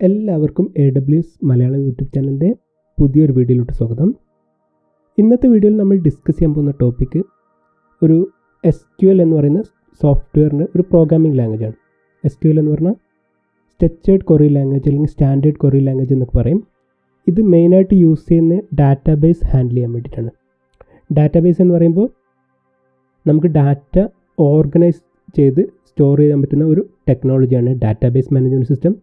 എല്ലാവർക്കും AWS Malayalam YouTube ചാനലിൻ്റെ പുതിയൊരു വീഡിയോയിലോട്ട് സ്വാഗതം. ഇന്നത്തെ വീഡിയോയിൽ നമ്മൾ ഡിസ്കസ് ചെയ്യാൻ പോകുന്ന ടോപ്പിക്ക് ഒരു SQL എന്ന് പറയുന്ന സോഫ്റ്റ്വെയറിൻ്റെ ഒരു പ്രോഗ്രാമിംഗ് ലാംഗ്വേജാണ്. SQL എന്ന് പറഞ്ഞാൽ സ്ട്രക്ചേർഡ് ക്വറി ലാംഗ്വേജ് അല്ലെങ്കിൽ സ്റ്റാൻഡേർഡ് ക്വറി ലാംഗ്വേജ് എന്നൊക്കെ പറയും. ഇത് മെയിനായിട്ട് യൂസ് ചെയ്യുന്ന ഡാറ്റാബേസ് ഹാൻഡിൽ ചെയ്യാൻ വേണ്ടിയിട്ടാണ്. ഡാറ്റാബേസ് എന്ന് പറയുമ്പോൾ നമുക്ക് ഡാറ്റ ഓർഗനൈസ് ചെയ്ത് സ്റ്റോർ ചെയ്യാൻ പറ്റുന്ന ഒരു ടെക്നോളജിയാണ് ഡാറ്റാബേസ് മാനേജ്മെൻറ്റ് സിസ്റ്റം.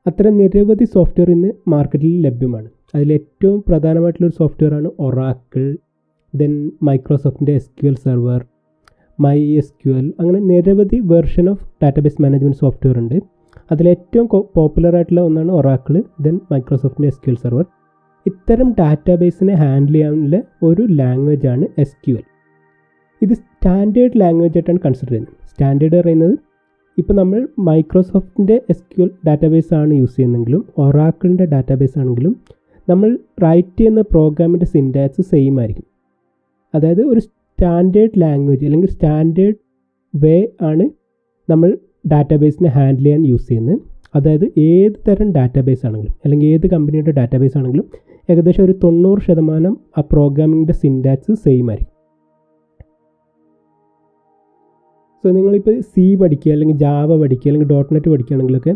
അത്തരം നിരവധി സോഫ്റ്റ്വെയർ ഇന്ന് മാർക്കറ്റിൽ ലഭ്യമാണ്. അതിലേറ്റവും പ്രധാനമായിട്ടുള്ളൊരു സോഫ്റ്റ്വെയറാണ് ഒറാക്കിൾ, ദെൻ മൈക്രോസോഫ്റ്റിൻ്റെ SQL സെർവർ, MySQL, അങ്ങനെ നിരവധി version of database management software ഉണ്ട്. അതിലേറ്റവും പോപ്പുലർ ആയിട്ടുള്ള ഒന്നാണ് ഒറാക്കിൾ, ദെൻ മൈക്രോസോഫ്റ്റിൻ്റെ SQL സെർവർ. ഇത്തരം ഡാറ്റാബേസിനെ ഹാൻഡിൽ ചെയ്യാനുള്ള ഒരു ലാംഗ്വേജാണ് SQL. ഇത് സ്റ്റാൻഡേർഡ് ലാംഗ്വേജ് ആയിട്ടാണ് കൺസിഡർ ചെയ്യുന്നത്. സ്റ്റാൻഡേർഡ് പറയുന്നത് ഇപ്പോൾ നമ്മൾ മൈക്രോസോഫ്റ്റിൻ്റെ SQL ഡാറ്റാബേസ് ആണ് യൂസ് ചെയ്യുന്നതെങ്കിലും ഒറാക്കിളിൻ്റെ ഡാറ്റാബേസ് ആണെങ്കിലും നമ്മൾ റൈറ്റ് ചെയ്യുന്ന പ്രോഗ്രാമിൻ്റെ സിൻറ്റാക്സ് സെയിം ആയിരിക്കും. അതായത് ഒരു സ്റ്റാൻഡേർഡ് ലാംഗ്വേജ് അല്ലെങ്കിൽ സ്റ്റാൻഡേർഡ് വേ ആണ് നമ്മൾ ഡാറ്റാബേസിനെ ഹാൻഡിൽ ചെയ്യാൻ യൂസ് ചെയ്യുന്നത്. അതായത് ഏത് തരം ഡാറ്റാബേസ് ആണെങ്കിലും അല്ലെങ്കിൽ ഏത് കമ്പനിയുടെ ഡാറ്റാബേസ് ആണെങ്കിലും ഏകദേശം ഒരു 90% ആ പ്രോഗ്രാമിങ്ങിൻ്റെ സിൻറ്റാക്സ് സെയിം ആയിരിക്കും. സോ നിങ്ങളിപ്പോൾ C പഠിക്കുക അല്ലെങ്കിൽ ജാവ പഠിക്കുക അല്ലെങ്കിൽ .NET പഠിക്കുകയാണെങ്കിലൊക്കെ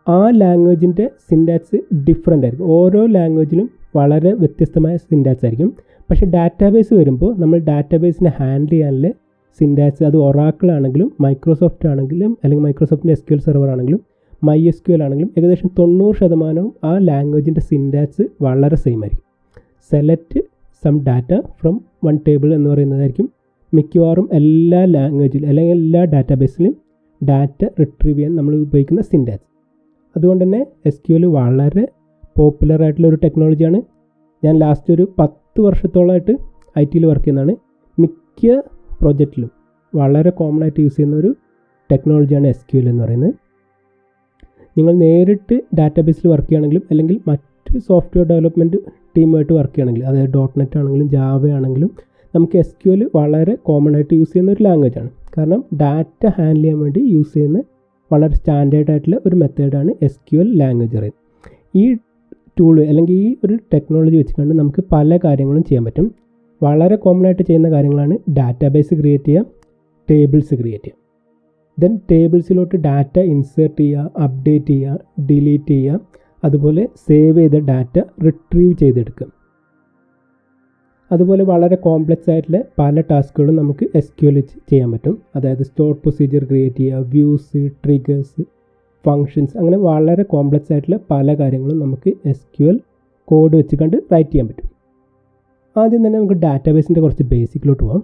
ആ ലാംഗ്വേജിൻ്റെ സിൻറ്റാക്സ് ഡിഫറെൻ്റ് ആയിരിക്കും. ഓരോ ലാംഗ്വേജിലും വളരെ വ്യത്യസ്തമായ സിൻറ്റാക്സ് ആയിരിക്കും. പക്ഷേ ഡാറ്റാബേസ് വരുമ്പോൾ നമ്മൾ ഡാറ്റാബേസിനെ ഹാൻഡിൽ ചെയ്യാനുള്ള സിൻറ്റാക്സ് അത് ഒറാക്കിൾ ആണെങ്കിലും മൈക്രോസോഫ്റ്റ് ആണെങ്കിലും അല്ലെങ്കിൽ മൈക്രോസോഫ്റ്റിൻ്റെ SQL സെർവർ ആണെങ്കിലും MySQL ആണെങ്കിലും ഏകദേശം 90% ആ ലാംഗ്വേജിൻ്റെ സിൻറ്റാക്സ് വളരെ സെയിം ആയിരിക്കും. Select some data from one table എന്ന് പറയുന്നതായിരിക്കും മിക്കവാറും എല്ലാ ലാംഗ്വേജിലും അല്ലെങ്കിൽ എല്ലാ ഡാറ്റാബേസിലും ഡാറ്റ റിട്രീവ് ചെയ്യാൻ നമ്മൾ ഉപയോഗിക്കുന്ന സിൻറ്റാക്സ്. അതുകൊണ്ട് തന്നെ SQL വളരെ പോപ്പുലർ ആയിട്ടുള്ള ഒരു ടെക്നോളജിയാണ്. ഞാൻ ലാസ്റ്റ് ഒരു 10 വർഷത്തോളമായിട്ട് IT വർക്ക് ചെയ്യുന്നതാണ്. മിക്ക പ്രോജക്റ്റിലും വളരെ കോമൺ ആയിട്ട് യൂസ് ചെയ്യുന്ന ഒരു ടെക്നോളജിയാണ് SQL എന്ന് പറയുന്നത്. നിങ്ങൾ നേരിട്ട് ഡാറ്റാബേസിൽ വർക്ക് ചെയ്യുകയാണെങ്കിലും അല്ലെങ്കിൽ മറ്റ് സോഫ്റ്റ്വെയർ ഡെവലപ്മെൻറ്റ് ടീമായിട്ട് വർക്ക് ചെയ്യുകയാണെങ്കിലും അതായത് .NET ആണെങ്കിലും ജാവ ആണെങ്കിലും നമുക്ക് SQL വളരെ കോമൺ ആയിട്ട് യൂസ് ചെയ്യുന്ന ഒരു ലാംഗ്വേജാണ്. കാരണം ഡാറ്റ ഹാൻഡിൽ ചെയ്യാൻ വേണ്ടി യൂസ് ചെയ്യുന്ന വളരെ സ്റ്റാൻഡേർഡ് ആയിട്ടുള്ള ഒരു മെത്തേഡാണ് SQL ലാംഗ്വേജ് പറയുന്നത്. ഈ ടൂൾ അല്ലെങ്കിൽ ഈ ഒരു ടെക്നോളജി വെച്ചിട്ട് നമുക്ക് പല കാര്യങ്ങളും ചെയ്യാൻ പറ്റും. വളരെ കോമൺ ആയിട്ട് ചെയ്യുന്ന കാര്യങ്ങളാണ് ഡാറ്റാബേസ് ക്രിയേറ്റ് ചെയ്യുക, ടേബിൾസ് ക്രിയേറ്റ് ചെയ്യുക, ദെൻ ടേബിൾസിലോട്ട് ഡാറ്റ ഇൻസേർട്ട് ചെയ്യുക, അപ്ഡേറ്റ് ചെയ്യുക, ഡിലീറ്റ് ചെയ്യുക, അതുപോലെ സേവ് ചെയ്ത ഡാറ്റ റിട്രീവ് ചെയ്തെടുക്കുക. അതുപോലെ വളരെ കോംപ്ലക്സ് ആയിട്ടുള്ള പല ടാസ്കുകളും നമുക്ക് SQL ചെയ്യാൻ പറ്റും. അതായത് സ്റ്റോർ പ്രൊസീജിയർ ക്രിയേറ്റ് ചെയ്യുക, വ്യൂസ്, ട്രിഗേഴ്സ്, ഫങ്ഷൻസ്, അങ്ങനെ വളരെ കോംപ്ലക്സ് ആയിട്ടുള്ള പല കാര്യങ്ങളും നമുക്ക് SQL കോഡ് വെച്ച് കണ്ട് റൈറ്റ് ചെയ്യാൻ പറ്റും. ആദ്യം തന്നെ നമുക്ക് ഡാറ്റാബേസിൻ്റെ കുറച്ച് ബേസിക്കിലോട്ട് പോകാം.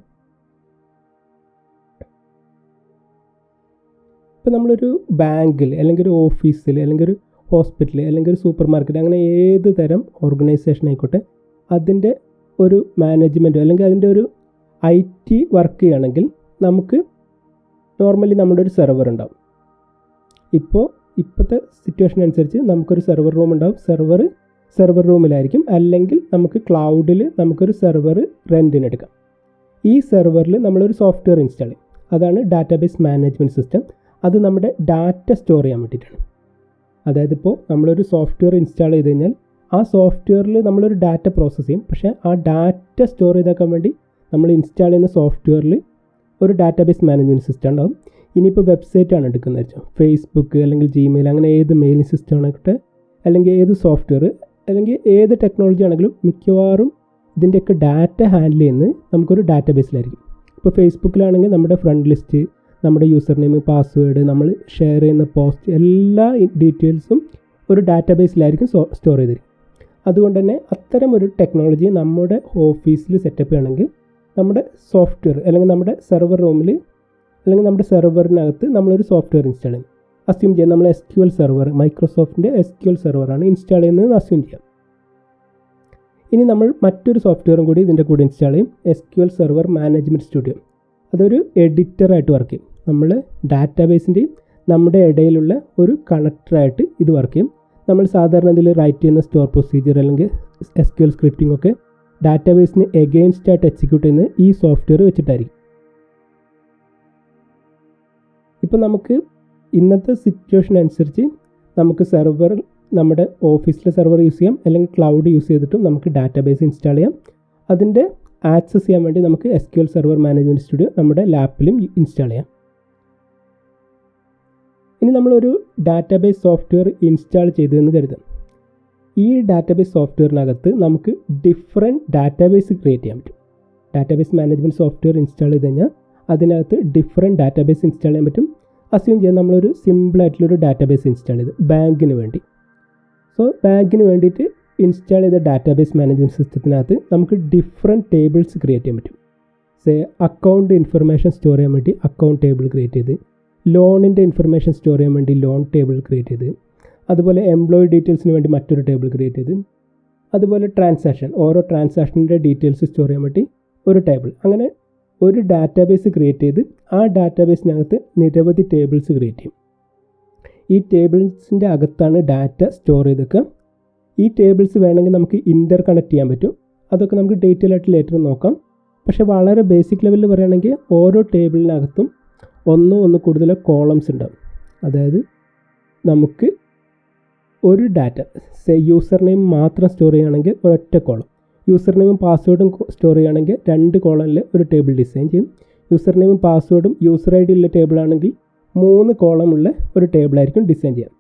ഇപ്പോൾ നമ്മളൊരു ബാങ്കിൽ അല്ലെങ്കിൽ ഒരു ഓഫീസിൽ അല്ലെങ്കിൽ ഒരു ഹോസ്പിറ്റൽ അല്ലെങ്കിൽ ഒരു സൂപ്പർ മാർക്കറ്റ് അങ്ങനെ ഏത് തരം ഓർഗനൈസേഷൻ ആയിക്കോട്ടെ അതിൻ്റെ ഒരു മാനേജ്മെൻറ്റോ അല്ലെങ്കിൽ അതിൻ്റെ ഒരു IT വർക്ക് ചെയ്യുകയാണെങ്കിൽ നമുക്ക് നോർമലി നമ്മുടെ ഒരു സെർവർ ഉണ്ടാവും. ഇപ്പോഴത്തെ സിറ്റുവേഷൻ അനുസരിച്ച് നമുക്കൊരു സെർവർ റൂം ഉണ്ടാവും. സെർവർ റൂമിലായിരിക്കും, അല്ലെങ്കിൽ നമുക്ക് ക്ലൗഡിൽ നമുക്കൊരു സെർവർ റെൻറ്റിനെടുക്കാം. ഈ സെർവറിൽ നമ്മളൊരു സോഫ്റ്റ്വെയർ ഇൻസ്റ്റാൾ ചെയ്യും. അതാണ് ഡാറ്റാബേസ് മാനേജ്മെൻറ്റ് സിസ്റ്റം. അത് നമ്മുടെ ഡാറ്റ സ്റ്റോർ ചെയ്യാൻ വേണ്ടിയിട്ടാണ്. അതായത് ഇപ്പോൾ നമ്മളൊരു സോഫ്റ്റ്വെയർ ഇൻസ്റ്റാൾ ചെയ്ത് കഴിഞ്ഞാൽ ആ സോഫ്റ്റ്വെയറിൽ നമ്മളൊരു ഡാറ്റ പ്രോസസ്സ് ചെയ്യും. പക്ഷേ ആ ഡാറ്റ സ്റ്റോർ ചെയ്താക്കാൻ വേണ്ടി നമ്മൾ ഇൻസ്റ്റാൾ ചെയ്യുന്ന സോഫ്റ്റ്വെയറിൽ ഒരു ഡാറ്റാബേസ് മാനേജ്മെൻറ്റ് സിസ്റ്റം ഉണ്ടാവും. ഇനിയിപ്പോൾ വെബ്സൈറ്റാണ് എടുക്കുന്നത് വെച്ചാൽ ഫേസ്ബുക്ക് അല്ലെങ്കിൽ Gmail അങ്ങനെ ഏത് മെയിലിംഗ് സിസ്റ്റം ആണെങ്കിട്ടെ അല്ലെങ്കിൽ ഏത് സോഫ്റ്റ്വെയർ അല്ലെങ്കിൽ ഏത് ടെക്നോളജി ആണെങ്കിലും മിക്കവാറും ഇതിൻ്റെയൊക്കെ ഡാറ്റ ഹാൻഡിൽ ചെയ്യുന്നത് നമുക്കൊരു ഡാറ്റാബേസിലായിരിക്കും. ഇപ്പോൾ ഫേസ്ബുക്കിലാണെങ്കിൽ നമ്മുടെ ഫ്രണ്ട് ലിസ്റ്റ്, നമ്മുടെ യൂസർ നെയിം, പാസ്വേഡ്, നമ്മൾ ഷെയർ ചെയ്യുന്ന പോസ്റ്റ് എല്ലാ ഡീറ്റെയിൽസും ഒരു ഡാറ്റാബേസിലായിരിക്കും സ്റ്റോർ ചെയ്തിരിക്കും. അതുകൊണ്ട് തന്നെ അത്തരം ഒരു ടെക്നോളജി നമ്മുടെ ഓഫീസിൽ സെറ്റപ്പ് ചെയ്യണമെങ്കിൽ നമ്മുടെ സോഫ്റ്റ്വെയർ അല്ലെങ്കിൽ നമ്മുടെ സെർവർ റൂമിൽ അല്ലെങ്കിൽ നമ്മുടെ സെർവറിനകത്ത് നമ്മളൊരു സോഫ്റ്റ്വെയർ ഇൻസ്റ്റാൾ ചെയ്യും. അസ്യൂം ചെയ്യാം നമ്മൾ SQL സെർവർ മൈക്രോസോഫ്റ്റിൻ്റെ SQL സെർവറാണ് ഇൻസ്റ്റാൾ ചെയ്യുന്നത് അസ്യൂം ചെയ്യാം. ഇനി നമ്മൾ മറ്റൊരു സോഫ്റ്റ്വെയറും കൂടി ഇതിൻ്റെ കൂടെ ഇൻസ്റ്റാൾ ചെയ്യും, SQL സെർവർ മാനേജ്മെൻറ്റ് സ്റ്റുഡിയോ. അതൊരു എഡിറ്ററായിട്ട് വർക്ക് ചെയ്യും. നമ്മൾ ഡാറ്റാബേസിൻ്റെയും നമ്മുടെ ഇടയിലുള്ള ഒരു കണക്ടറായിട്ട് ഇത് വർക്ക് ചെയ്യും. നമ്മൾ സാധാരണ ഇതിൽ റൈറ്റ് ചെയ്യുന്ന സ്റ്റോർ പ്രൊസീജിയർ അല്ലെങ്കിൽ SQL സ്ക്രിപ്റ്റിംഗ് ഒക്കെ ഡാറ്റാബേസിന് എഗെയിൻസ്റ്റ് ആയിട്ട് എക്സിക്യൂട്ട് ചെയ്യുന്നത് ഈ സോഫ്റ്റ്വെയർ വെച്ചിട്ടായിരിക്കും. ഇപ്പോൾ നമുക്ക് ഇന്നത്തെ സിറ്റുവേഷൻ അനുസരിച്ച് നമുക്ക് നമ്മുടെ ഓഫീസിലെ സെർവർ യൂസ് ചെയ്യാം, അല്ലെങ്കിൽ ക്ലൗഡ് യൂസ് ചെയ്തിട്ടും നമുക്ക് ഡാറ്റാബേസ് ഇൻസ്റ്റാൾ ചെയ്യാം. അതിൻ്റെ ആക്സസ് ചെയ്യാൻ വേണ്ടി നമുക്ക് SQL സെർവർ മാനേജ്മെൻറ്റ് സ്റ്റുഡിയോ നമ്മുടെ ലാപ്പിലും ഇൻസ്റ്റാൾ ചെയ്യാം. ഇനി നമ്മളൊരു ഡാറ്റാബേസ് സോഫ്റ്റ്വെയർ ഇൻസ്റ്റാൾ ചെയ്തതെന്ന് കരുതാം. ഈ ഡാറ്റാബേസ് സോഫ്റ്റ്വെയറിനകത്ത് നമുക്ക് ഡിഫറെൻറ്റ് ഡാറ്റാബേസ് ക്രിയേറ്റ് ചെയ്യാൻ പറ്റും. ഡാറ്റാബേസ് മാനേജ്മെൻറ്റ് സോഫ്റ്റ്വെയർ ഇൻസ്റ്റാൾ ചെയ്ത് കഴിഞ്ഞാൽ അതിനകത്ത് ഡിഫറെൻറ്റ് ഡാറ്റാബേസ് ഇൻസ്റ്റാൾ ചെയ്യാൻ പറ്റും. അസ്യൂം ചെയ്യാൻ നമ്മളൊരു സിമ്പിളായിട്ടുള്ളൊരു ഡാറ്റാബേസ് ഇൻസ്റ്റാൾ ചെയ്ത് ബാങ്കിന് വേണ്ടി. സോ ബാങ്കിന് വേണ്ടിയിട്ട് ഇൻസ്റ്റാൾ ചെയ്ത ഡാറ്റാബേസ് മാനേജ്മെൻറ്റ് സിസ്റ്റത്തിനകത്ത് നമുക്ക് ഡിഫറെൻറ്റ് ടേബിൾസ് ക്രിയേറ്റ് ചെയ്യാൻ പറ്റും. അക്കൗണ്ട് ഇൻഫർമേഷൻ സ്റ്റോർ ചെയ്യാൻ വേണ്ടി അക്കൗണ്ട് ടേബിൾ ക്രിയേറ്റ് ചെയ്ത്, ലോണിൻ്റെ ഇൻഫർമേഷൻ സ്റ്റോർ ചെയ്യാൻ വേണ്ടി ലോൺ ടേബിൾ ക്രിയേറ്റ് ചെയ്ത്, അതുപോലെ എംപ്ലോയി ഡീറ്റെയിൽസിന് വേണ്ടി മറ്റൊരു ടേബിൾ ക്രിയേറ്റ് ചെയ്ത്, അതുപോലെ ഓരോ ട്രാൻസാക്ഷൻ്റെ ഡീറ്റെയിൽസ് സ്റ്റോർ ചെയ്യാൻ വേണ്ടി ഒരു ടേബിൾ. അങ്ങനെ ഒരു ഡാറ്റാബേസ് ക്രിയേറ്റ് ചെയ്ത് ആ ഡാറ്റാബേസിനകത്ത് നിരവധി ടേബിൾസ് ക്രിയേറ്റ് ചെയ്യും. ഈ ടേബിൾസിൻ്റെ അകത്താണ് ഡാറ്റ സ്റ്റോർ ചെയ്തൊക്കെ. ഈ ടേബിൾസ് വേണമെങ്കിൽ നമുക്ക് ഇൻ്റർ കണക്ട് ചെയ്യാൻ പറ്റും. അതൊക്കെ നമുക്ക് ഡീറ്റെയിൽ ആയിട്ട് ലേറ്റർ നോക്കാം. പക്ഷേ വളരെ ബേസിക് ലെവലിൽ പറയുകയാണെങ്കിൽ ഓരോ ടേബിളിനകത്തും ഒന്ന് കൂടുതൽ കോളംസ് ഉണ്ടാവും. അതായത് നമുക്ക് ഒരു ഡാറ്റ യൂസർ നെയിം മാത്രം സ്റ്റോർ ചെയ്യുകയാണെങ്കിൽ ഒരൊറ്റ കോളം, യൂസർ നെയിമും പാസ്വേഡും സ്റ്റോർ ചെയ്യുകയാണെങ്കിൽ 2 കോളമിൽ ഒരു ടേബിൾ ഡിസൈൻ ചെയ്യും. യൂസർ നെയിമും പാസ്വേഡും യൂസർ ID ഉള്ള ടേബിളാണെങ്കിൽ 3 കോളമുള്ള ഒരു ടേബിളായിരിക്കും ഡിസൈൻ ചെയ്യാം.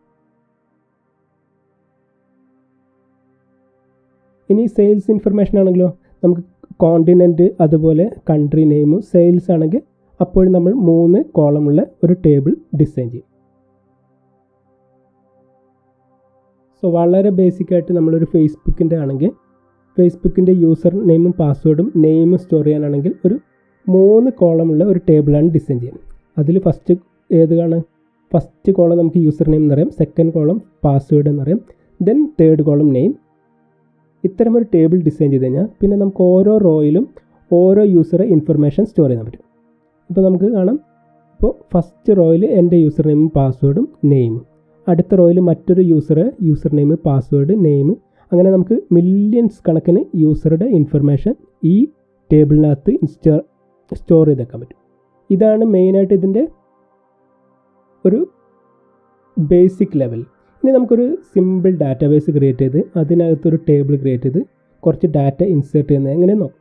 ഇനി സെയിൽസ് ഇൻഫർമേഷൻ ആണെങ്കിലോ നമുക്ക് കോണ്ടിനെൻറ്റ്, അതുപോലെ കൺട്രി നെയിം, സെയിൽസ് ആണെങ്കിൽ അപ്പോഴും നമ്മൾ 3 കോളമുള്ള ഒരു ടേബിൾ ഡിസൈൻ ചെയ്യും. സോ വളരെ ബേസിക്കായിട്ട് നമ്മളൊരു ഫേസ്ബുക്കിൻ്റെ ആണെങ്കിൽ ഫേസ്ബുക്കിൻ്റെ യൂസർ നെയിമും പാസ്വേഡും നെയിമും സ്റ്റോർ ചെയ്യാനാണെങ്കിൽ ഒരു 3 കോളമുള്ള ഒരു ടേബിളാണ് ഡിസൈൻ ചെയ്യുന്നത്. അതിൽ ഫസ്റ്റ് കോളം നമുക്ക് യൂസർ നെയിം എന്നറിയാം, സെക്കൻഡ് കോളം പാസ്വേഡ് എന്നറിയാം, ദെൻ തേർഡ് കോളം നെയിം. ഇത്തരം ഒരു ടേബിൾ ഡിസൈൻ ചെയ്ത് കഴിഞ്ഞാൽ പിന്നെ നമുക്ക് ഓരോ റോയിലും ഓരോ യൂസറെ ഇൻഫർമേഷൻ സ്റ്റോർ ചെയ്യാൻ പറ്റും. ഇപ്പോൾ നമുക്ക് കാണാം, ഇപ്പോൾ ഫസ്റ്റ് റോയിൽ എൻ്റെ യൂസർ നെയിമും പാസ്വേഡും നെയിമും, അടുത്ത റോയിൽ മറ്റൊരു യൂസർ നെയിം, പാസ്വേഡ്, നെയിം, അങ്ങനെ നമുക്ക് മില്യൺസ് കണക്കിന് യൂസറുടെ ഇൻഫർമേഷൻ ഈ ടേബിളിനകത്ത് സ്റ്റോർ ചെയ്തേക്കാൻ പറ്റും. ഇതാണ് മെയിനായിട്ട് ഇതിൻ്റെ ഒരു ബേസിക് ലെവൽ. ഇനി നമുക്കൊരു സിമ്പിൾ ഡാറ്റാബേസ് ക്രിയേറ്റ് ചെയ്ത് അതിനകത്തൊരു ടേബിൾ ക്രിയേറ്റ് ചെയ്ത് കുറച്ച് ഡാറ്റ ഇൻസേർട്ട് ചെയ്യുന്നത് എങ്ങനെ നോക്കാം.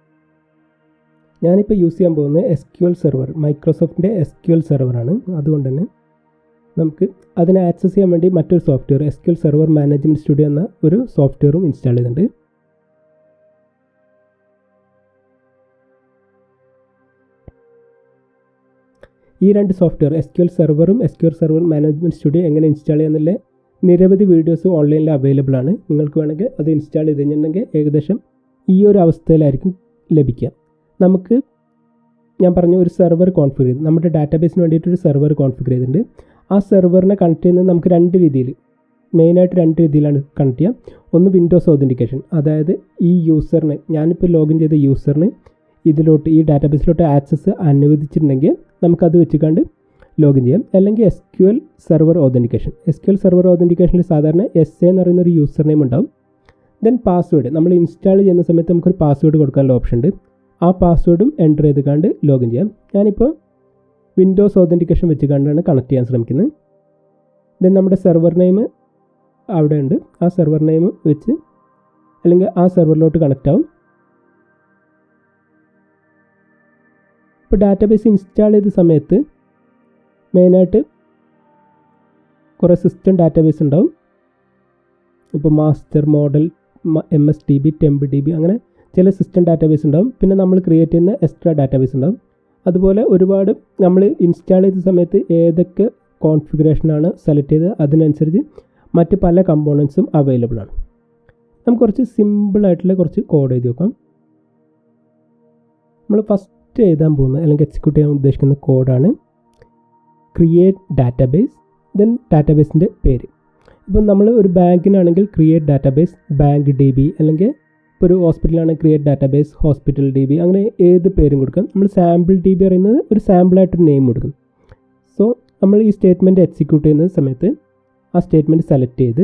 ഞാനിപ്പോൾ യൂസ് ചെയ്യാൻ പോകുന്നത് SQL സെർവർ, മൈക്രോസോഫ്റ്റിൻ്റെ SQL സെർവറാണ്. അതുകൊണ്ട് തന്നെ നമുക്ക് അതിനെ ആക്സസ് ചെയ്യാൻ വേണ്ടി മറ്റൊരു software SQL server management studio എന്ന ഒരു സോഫ്റ്റ്വെയറും ഇൻസ്റ്റാൾ ചെയ്തിട്ടുണ്ട്. ഈ 2 software SQL സെർവറും SQL server management studio എങ്ങനെ ഇൻസ്റ്റാൾ ചെയ്യാന്നുള്ള നിരവധി വീഡിയോസ് ഓൺലൈനിൽ അവൈലബിൾ ആണ്. നിങ്ങൾക്ക് വേണമെങ്കിൽ അത് ഇൻസ്റ്റാൾ ചെയ്ത് കഴിഞ്ഞിട്ടുണ്ടെങ്കിൽ ഏകദേശം ഈ ഒരു അവസ്ഥയിലായിരിക്കും ലഭിക്കുക. നമുക്ക് ഞാൻ പറഞ്ഞ ഒരു സെർവർ കോൺഫിഗർ ചെയ്ത് നമ്മുടെ ഡാറ്റാബേസിന് വേണ്ടിയിട്ടൊരു സെർവർ കോൺഫിഗർ ചെയ്തിട്ടുണ്ട്. ആ സെർവറിനെ കണക്ട് ചെയ്യുന്നത് നമുക്ക് 2 രീതിയിൽ, മെയിനായിട്ട് 2 രീതിയിലാണ് കണക്ട് ചെയ്യാം. ഒന്ന് വിൻഡോസ് ഓതൻറ്റിക്കേഷൻ, അതായത് ഈ യൂസറിന്, ഞാനിപ്പോൾ ലോഗിൻ ചെയ്ത യൂസറിന് ഇതിലോട്ട് ഈ ഡാറ്റാബേസിലോട്ട് ആക്സസ് അനുവദിച്ചിട്ടുണ്ടെങ്കിൽ നമുക്കത് വെച്ചുകൊണ്ട് ലോഗിൻ ചെയ്യാം. അല്ലെങ്കിൽ SQL server authentication. SQL server ഓതൻറ്റിക്കേഷനിൽ സാധാരണ SA എന്ന് പറയുന്ന ഒരു യൂസർ നെയിം ഉണ്ടാവും. ദെൻ പാസ്വേഡ്, നമ്മൾ ഇൻസ്റ്റാൾ ചെയ്യുന്ന സമയത്ത് നമുക്കൊരു പാസ്വേഡ് കൊടുക്കാനുള്ള ഓപ്ഷൻ ഉണ്ട്. ആ പാസ്വേഡും എൻ്റർ ചെയ്തുകൊണ്ട് ലോഗിൻ ചെയ്യാം. ഞാനിപ്പോൾ വിൻഡോസ് ഓതൻറ്റിക്കേഷൻ വെച്ചുകൊണ്ടാണ് കണക്ട് ചെയ്യാൻ ശ്രമിക്കുന്നത്. ദെൻ നമ്മുടെ സെർവർ നെയിം അവിടെ ഉണ്ട്. ആ സെർവർ നെയിം വെച്ച് അല്ലെങ്കിൽ ആ സെർവറിലോട്ട് കണക്റ്റ് ആവും. ഇപ്പോൾ ഡാറ്റാബേസ് ഇൻസ്റ്റാൾ ചെയ്ത സമയത്ത് മെയിനായിട്ട് കുറേ സിസ്റ്റം ഡാറ്റാബേസ് ഉണ്ടാവും. ഇപ്പോൾ മാസ്റ്റർ, മോഡൽ, MSDB, TempDB, അങ്ങനെ ചില സിസ്റ്റം ഡാറ്റാബേസ് ഉണ്ടാവും. പിന്നെ നമ്മൾ ക്രിയേറ്റ് ചെയ്യുന്ന എക്സ്ട്രാ ഡാറ്റാബേസ് ഉണ്ടാവും. അതുപോലെ ഒരുപാട് നമ്മൾ ഇൻസ്റ്റാൾ ചെയ്ത സമയത്ത് ഏതൊക്കെ കോൺഫിഗറേഷനാണ് സെലക്ട് ചെയ്ത് അതിനനുസരിച്ച് മറ്റ് പല കമ്പോണൻസും അവൈലബിൾ ആണ്. നമുക്ക് കുറച്ച് സിമ്പിളായിട്ടുള്ള കുറച്ച് കോഡ് എഴുതി നോക്കാം. നമ്മൾ ഫസ്റ്റ് എഴുതാൻ പോകുന്ന അല്ലെങ്കിൽ എക്സിക്യൂട്ട് ചെയ്യാൻ ഉദ്ദേശിക്കുന്ന കോഡാണ് ക്രിയേറ്റ് ഡാറ്റാബേസ്, ദെൻ ഡാറ്റാബേസിൻ്റെ പേര്. ഇപ്പം നമ്മൾ ഒരു ബാങ്കിനാണെങ്കിൽ ക്രിയേറ്റ് ഡാറ്റാബേസ് ബാങ്ക് DB, അല്ലെങ്കിൽ ഇപ്പോൾ ഒരു ഹോസ്പിറ്റലാണെങ്കിൽ ക്രിയേറ്റ് ഡാറ്റാബേസ് ഹോസ്പിറ്റൽ DB, അങ്ങനെ ഏത് പേരും കൊടുക്കാം. നമ്മൾ സാമ്പിൾ DB പറയുന്നത് ഒരു സാമ്പിളായിട്ടൊരു നെയിം കൊടുക്കും. സോ നമ്മൾ ഈ സ്റ്റേറ്റ്മെൻറ്റ് എക്സിക്യൂട്ട് ചെയ്യുന്ന സമയത്ത് ആ സ്റ്റേറ്റ്മെൻറ്റ് സെലക്ട് ചെയ്ത്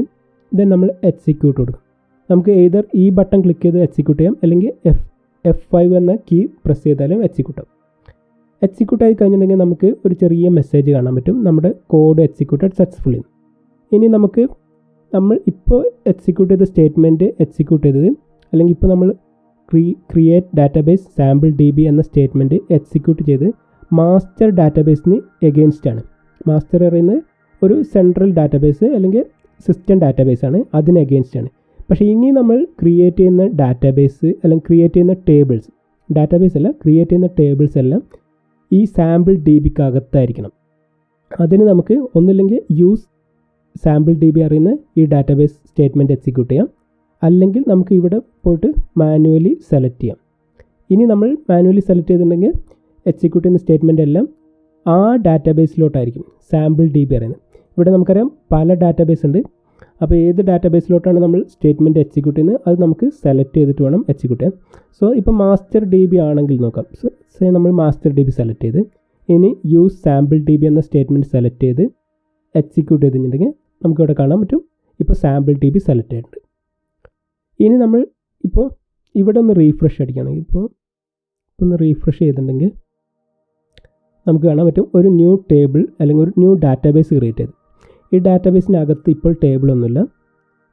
ദെൻ നമ്മൾ എക്സിക്യൂട്ട് കൊടുക്കും. നമുക്ക് എയ്തർ ഈ ബട്ടൺ ക്ലിക്ക് ചെയ്ത് എക്സിക്യൂട്ട് ചെയ്യാം, അല്ലെങ്കിൽ F5 എന്ന കീ പ്രസ് ചെയ്താലും എക്സിക്യൂട്ട് ആവും. എക്സിക്യൂട്ട് ആയി കഴിഞ്ഞിട്ടുണ്ടെങ്കിൽ നമുക്ക് ഒരു ചെറിയ മെസ്സേജ് കാണാൻ പറ്റും, നമ്മുടെ കോഡ് എക്സിക്യൂട്ടഡ് സക്സസ്ഫുള്ളി. ഇനി നമുക്ക് നമ്മൾ ഇപ്പോൾ എക്സിക്യൂട്ട് ചെയ്ത സ്റ്റേറ്റ്മെൻറ്റ് എക്സിക്യൂട്ട് ചെയ്തത്, അല്ലെങ്കിൽ ഇപ്പോൾ നമ്മൾ ക്രിയേറ്റ് ഡാറ്റാബേസ് സാമ്പിൾ DB എന്ന സ്റ്റേറ്റ്മെൻറ്റ് എക്സിക്യൂട്ട് ചെയ്ത് മാസ്റ്റർ ഡാറ്റാബേസിന് എഗെയിൻസ്റ്റ് ആണ്. മാസ്റ്റർ പറയുന്നത് ഒരു സെൻട്രൽ ഡാറ്റാബേസ് അല്ലെങ്കിൽ സിസ്റ്റം ഡാറ്റാബേസ് ആണ്, അതിന് എഗെയിൻസ്റ്റ് ആണ്. പക്ഷേ ഇനി നമ്മൾ ക്രിയേറ്റ് ചെയ്യുന്ന ഡാറ്റാബേസ് അല്ലെങ്കിൽ ക്രിയേറ്റ് ചെയ്യുന്ന ടേബിൾസ്, ഡാറ്റാബേസ് അല്ല, ക്രിയേറ്റ് ചെയ്യുന്ന ടേബിൾസ് എല്ലാം ഈ സാമ്പിൾ DBക്ക് അകത്തായിരിക്കണം. അതിന് നമുക്ക് ഒന്നില്ലെങ്കിൽ യൂസ് സാമ്പിൾ DB അറിയുന്ന ഈ ഡാറ്റാബേസ് സ്റ്റേറ്റ്മെൻറ്റ് എക്സിക്യൂട്ട് ചെയ്യാം, അല്ലെങ്കിൽ നമുക്ക് ഇവിടെ പോയിട്ട് മാനുവലി സെലക്ട് ചെയ്യാം. ഇനി നമ്മൾ മാനുവലി സെലക്ട് ചെയ്തിട്ടുണ്ടെങ്കിൽ എക്സിക്യൂട്ട് ചെയ്യുന്ന സ്റ്റേറ്റ്മെൻ്റ് എല്ലാം ആ ഡാറ്റാബേസിലോട്ടായിരിക്കും സാമ്പിൾ DB അറിയുന്നത്. ഇവിടെ നമുക്കറിയാം പല ഡാറ്റാബേസ് ഉണ്ട്. അപ്പോൾ ഏത് ഡാറ്റാബേസിലോട്ടാണ് നമ്മൾ സ്റ്റേറ്റ്മെൻറ്റ് എക്സിക്യൂട്ട് ചെയ്യുന്നത് അത് നമുക്ക് സെലക്ട് ചെയ്തിട്ട് വേണം എക്സിക്യൂട്ട് ചെയ്യാൻ. സോ ഇപ്പോൾ മാസ്റ്റർ DB ആണെങ്കിൽ നോക്കാം. സോ നമ്മൾ മാസ്റ്റർ DB സെലക്ട് ചെയ്ത് ഇനി യൂസ് സാമ്പിൾ DB എന്ന സ്റ്റേറ്റ്മെൻറ്റ് സെലക്ട് ചെയ്ത് എക്സിക്യൂട്ട് ചെയ്തിട്ടുണ്ടെങ്കിൽ നമുക്കിവിടെ കാണാൻ പറ്റും ഇപ്പോൾ സാമ്പിൾ DB സെലക്ട് ചെയ്തിട്ടുണ്ട്. ഇനി നമ്മൾ ഇപ്പോൾ ഇവിടെ ഒന്ന് റീഫ്രഷ് അടിക്കുകയാണെങ്കിൽ ഇപ്പോൾ ഒന്ന് റീഫ്രഷ് ചെയ്തിട്ടുണ്ടെങ്കിൽ നമുക്ക് കാണാൻ പറ്റും ഒരു ന്യൂ ടേബിൾ അല്ലെങ്കിൽ ഒരു ന്യൂ ഡാറ്റാബേസ് ക്രിയേറ്റ് ചെയ്ത്. ഈ ഡാറ്റാബേസിനകത്ത് ഇപ്പോൾ ടേബിളൊന്നുമില്ല,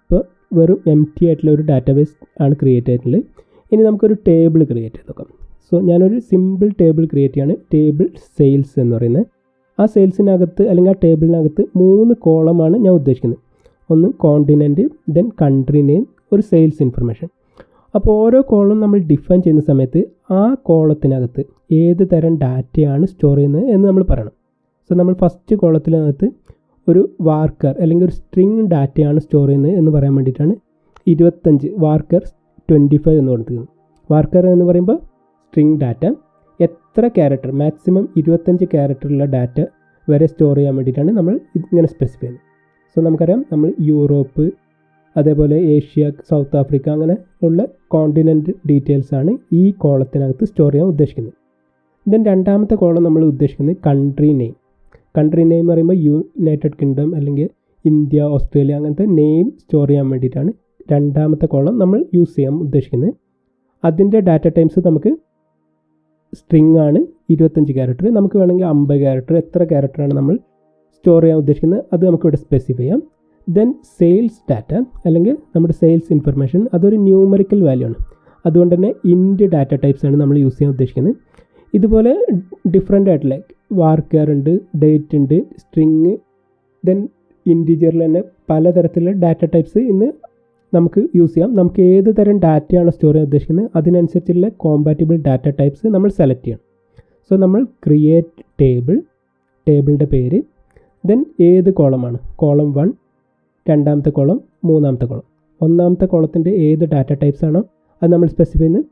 ഇപ്പോൾ വെറും empty ആയിട്ടുള്ള ഒരു ഡാറ്റാബേസ് ആണ് ക്രിയേറ്റ് ആയിട്ടുള്ളത്. ഇനി നമുക്കൊരു ടേബിൾ ക്രിയേറ്റ് ചെയ്ത് നോക്കാം. സോ ഞാനൊരു സിമ്പിൾ ടേബിൾ ക്രിയേറ്റ് ചെയ്യാണ്, ടേബിൾ സെയിൽസ് എന്ന് പറയുന്നത്. ആ സെയിൽസിനകത്ത് അല്ലെങ്കിൽ ആ ടേബിളിനകത്ത് 3 കോളമാണ് ഞാൻ ഉദ്ദേശിക്കുന്നത്. ഒന്ന് കോണ്ടിനെൻറ്റ്, ദെൻ കൺട്രി നെയിം, ഒരു സെയിൽസ് ഇൻഫർമേഷൻ. അപ്പോൾ ഓരോ കോളം നമ്മൾ ഡിഫൈൻ ചെയ്യുന്ന സമയത്ത് ആ കോളത്തിനകത്ത് ഏത് തരം ഡാറ്റയാണ് സ്റ്റോർ ചെയ്യുന്നത് എന്ന് നമ്മൾ പറയണം. സോ നമ്മൾ ഫസ്റ്റ് കോളത്തിനകത്ത് ഒരു വാർക്കർ അല്ലെങ്കിൽ ഒരു സ്ട്രിങ് ഡാറ്റയാണ് സ്റ്റോർ ചെയ്യുന്നത് എന്ന് പറയാൻ വേണ്ടിയിട്ടാണ് 25 വാർക്കർ 25 എന്ന് കൊടുത്തത്. വാർക്കർ എന്ന് പറയുമ്പോൾ സ്ട്രിങ് ഡാറ്റ എത്ര ക്യാരക്ടർ, മാക്സിമം 25 ക്യാരക്ടറുള്ള ഡാറ്റ വരെ സ്റ്റോർ ചെയ്യാൻ വേണ്ടിയിട്ടാണ് നമ്മൾ ഇങ്ങനെ സ്പെസിഫൈ ചെയ്യുന്നത്. സോ നമുക്കറിയാം നമ്മൾ യൂറോപ്പ്, അതേപോലെ ഏഷ്യ, സൗത്ത് ആഫ്രിക്ക അങ്ങനെ ഉള്ള കോണ്ടിനെൻറ്റ് ഡീറ്റെയിൽസാണ് ഈ കോളത്തിനകത്ത് സ്റ്റോർ ചെയ്യാൻ ഉദ്ദേശിക്കുന്നത്. ദെൻ രണ്ടാമത്തെ കോളം നമ്മൾ ഉദ്ദേശിക്കുന്നത് കൺട്രി നെയിം. കൺട്രി നെയിം പറയുമ്പോൾ യുണൈറ്റഡ് കിങ്ഡം അല്ലെങ്കിൽ ഇന്ത്യ, ഓസ്ട്രേലിയ അങ്ങനത്തെ നെയിം സ്റ്റോർ ചെയ്യാൻ വേണ്ടിയിട്ടാണ് രണ്ടാമത്തെ കോളം നമ്മൾ യൂസ് ചെയ്യാൻ ഉദ്ദേശിക്കുന്നത്. അതിൻ്റെ ഡാറ്റ ടൈപ്സ് നമുക്ക് സ്ട്രിങ് ആണ് 25 ക്യാരക്ടർ. നമുക്ക് വേണമെങ്കിൽ 50 ക്യാരക്ടർ, എത്ര ക്യാരക്ടറാണ് നമ്മൾ സ്റ്റോർ ചെയ്യാൻ ഉദ്ദേശിക്കുന്നത് അത് നമുക്കിവിടെ സ്പെസിഫൈ ചെയ്യാം. ദെൻ സെയിൽസ് ഡാറ്റ അല്ലെങ്കിൽ നമ്മുടെ സെയിൽസ് ഇൻഫർമേഷൻ അതൊരു ന്യൂമറിക്കൽ വാല്യൂ ആണ്. അതുകൊണ്ട് തന്നെ ഇൻറ്റ് ഡാറ്റ ടൈപ്സ് ആണ് നമ്മൾ യൂസ് ചെയ്യാൻ ഉദ്ദേശിക്കുന്നത്. ഇതുപോലെ ഡിഫറെൻ്റ് ആയിട്ടുള്ള വാർക്കർ ഉണ്ട്, ഡേറ്റ് ഉണ്ട്, സ്ട്രിങ്, ദെൻ ഇൻറ്റിജറിൽ തന്നെ പലതരത്തിലുള്ള ഡാറ്റ ടൈപ്സ് ഇന്ന് നമുക്ക് യൂസ് ചെയ്യാം. നമുക്ക് ഏത് തരം ഡാറ്റയാണ് സ്റ്റോർ ചെയ്യാൻ ഉദ്ദേശിക്കുന്നത് അതിനനുസരിച്ചുള്ള കോമ്പാറ്റബിൾ ഡാറ്റ ടൈപ്സ് നമ്മൾ സെലക്ട് ചെയ്യണം. സോ നമ്മൾ ക്രിയേറ്റ് ടേബിളിൻ്റെ പേര്, ദെൻ ഏത് കോളമാണ്, കോളം 1, രണ്ടാമത്തെ കോളം, മൂന്നാമത്തെ കോളം. ഒന്നാമത്തെ കോളത്തിൻ്റെ ഏത് ഡാറ്റ ടൈപ്സ് ആണോ അത് നമ്മൾ സ്പെസിഫൈ ചെയ്യുന്നത്,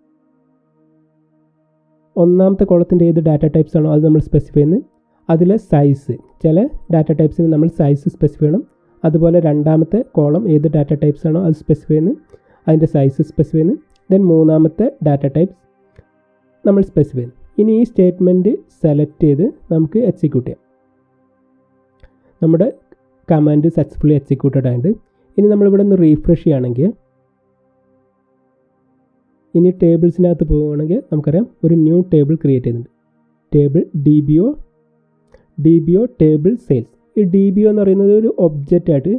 ഒന്നാമത്തെ കോളത്തിൻ്റെ ഏത് ഡാറ്റ ടൈപ്സ് ആണോ അത് നമ്മൾ സ്പെസിഫൈ ചെയ്യുന്നത്. അതിലെ സൈസ്, ചില ഡാറ്റ ടൈപ്സിന് നമ്മൾ സൈസ് സ്പെസിഫൈ ചെയ്യണം. അതുപോലെ രണ്ടാമത്തെ കോളം ഏത് ഡാറ്റ ടൈപ്സ് ആണോ അത് സ്പെസിഫൈ ചെയ്യുന്നത്, അതിൻ്റെ സൈസ് സ്പെസിഫൈ ചെയ്യുന്നത്. ദെൻ മൂന്നാമത്തെ ഡാറ്റ ടൈപ്സ് നമ്മൾ സ്പെസിഫൈ ചെയ്യുന്നു. ഇനി ഈ സ്റ്റേറ്റ്മെൻറ്റ് സെലക്ട് ചെയ്ത് നമുക്ക് എക്സിക്യൂട്ട് ചെയ്യാം. നമ്മുടെ കമാൻഡ് സക്സസ്ഫുള്ളി എക്സിക്യൂട്ടഡ് ആയിട്ട്. ഇനി നമ്മളിവിടെ ഒന്ന് റീഫ്രഷ് ചെയ്യുകയാണെങ്കിൽ, ഇനി ടേബിൾസിനകത്ത് പോവുകയാണെങ്കിൽ നമുക്കറിയാം ഒരു ന്യൂ ടേബിൾ ക്രിയേറ്റ് ചെയ്യുന്നുണ്ട്. Table DBO table sales. ഈ DBO എന്ന് പറയുന്നത് ഒരു ഒബ്ജക്റ്റായിട്ട്,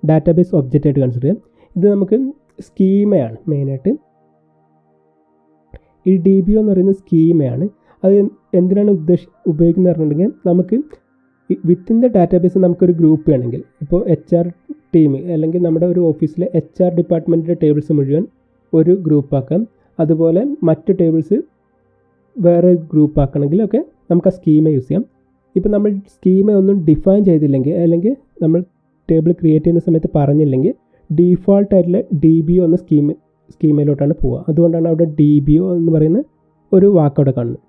ഡാറ്റാബേസ് ഒബ്ജക്റ്റായിട്ട് കൺസിഡർ ചെയ്യാം. ഇത് നമുക്ക് സ്കീമയാണ് മെയിനായിട്ട്. ഈ DBO എന്ന് പറയുന്നത് സ്കീമയാണ്. അത് എന്തിനാണ് ഉപയോഗിക്കുന്നത് പറഞ്ഞിട്ടുണ്ടെങ്കിൽ നമുക്ക് വിത്തിൻ ദ ഡാറ്റാബേസ് നമുക്കൊരു ഗ്രൂപ്പ് വേണമെങ്കിൽ, ഇപ്പോൾ HR ടീം അല്ലെങ്കിൽ നമ്മുടെ ഒരു ഓഫീസിലെ HR ഡിപ്പാർട്ട്മെൻറ്റിൻ്റെ ടേബിൾസ് മുഴുവൻ ഒരു ഗ്രൂപ്പാക്കാം. അതുപോലെ മറ്റ് ടേബിൾസ് വേറെ ഗ്രൂപ്പ് ആക്കണമെങ്കിലൊക്കെ നമുക്ക് ആ സ്കീമ യൂസ് ചെയ്യാം. ഇപ്പോൾ നമ്മൾ സ്കീമ ഒന്നും ഡിഫൈൻ ചെയ്തില്ലെങ്കിൽ അല്ലെങ്കിൽ നമ്മൾ ടേബിൾ ക്രിയേറ്റ് ചെയ്യുന്ന സമയത്ത് പറഞ്ഞില്ലെങ്കിൽ ഡീഫോൾട്ടായിട്ടുള്ള DBO എന്ന സ്കീമയിലോട്ടാണ് പോവുക. അതുകൊണ്ടാണ് അവിടെ DBO എന്ന് പറയുന്ന ഒരു വാക്കവിടെ കാണുന്നത്.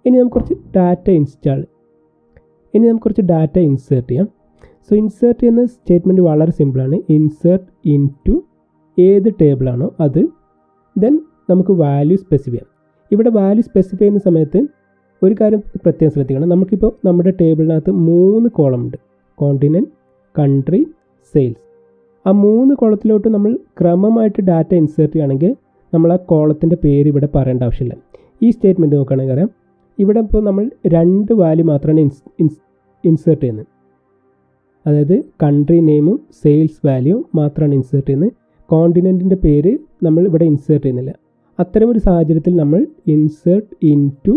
ഇനി നമുക്ക് കുറച്ച് ഡാറ്റ ഇൻസേർട്ട് ചെയ്യാം. സോ ഇൻസേർട്ട് ചെയ്യുന്ന സ്റ്റേറ്റ്മെൻറ്റ് വളരെ സിമ്പിളാണ്. ഇൻസേർട്ട് ഇൻറ്റു ഏത് ടേബിളാണോ അത്, ദെൻ നമുക്ക് വാല്യൂ സ്പെസിഫൈ ചെയ്യാം. ഇവിടെ വാല്യൂ സ്പെസിഫൈ ചെയ്യുന്ന സമയത്ത് ഒരു കാര്യം പ്രത്യേകം ശ്രദ്ധിക്കണം. നമുക്കിപ്പോൾ നമ്മുടെ ടേബിളിനകത്ത് 3 കോളം ഉണ്ട്, കോണ്ടിനെൻറ്റ്, കൺട്രി, സെയിൽസ്. ആ 3 കോളത്തിലോട്ട് നമ്മൾ ക്രമമായിട്ട് ഡാറ്റ ഇൻസേർട്ട് ചെയ്യുകയാണെങ്കിൽ നമ്മൾ ആ കോളത്തിൻ്റെ പേര് ഇവിടെ പറയേണ്ട ആവശ്യമില്ല. ഈ സ്റ്റേറ്റ്മെൻറ്റ് നോക്കുകയാണെങ്കിൽ അറിയാം, ഇവിടെ ഇപ്പോൾ നമ്മൾ 2 വാല്യൂ മാത്രമാണ് ഇൻസേർട്ട് ചെയ്യുന്നത്. അതായത് കൺട്രി നെയിമും സെയിൽസ് വാല്യൂ മാത്രമാണ് ഇൻസേർട്ട് ചെയ്യുന്നത്. കോണ്ടിനെൻറ്റിൻ്റെ പേര് നമ്മൾ ഇവിടെ ഇൻസേർട്ട് ചെയ്യുന്നില്ല. അത്തരമൊരു സാഹചര്യത്തിൽ നമ്മൾ insert into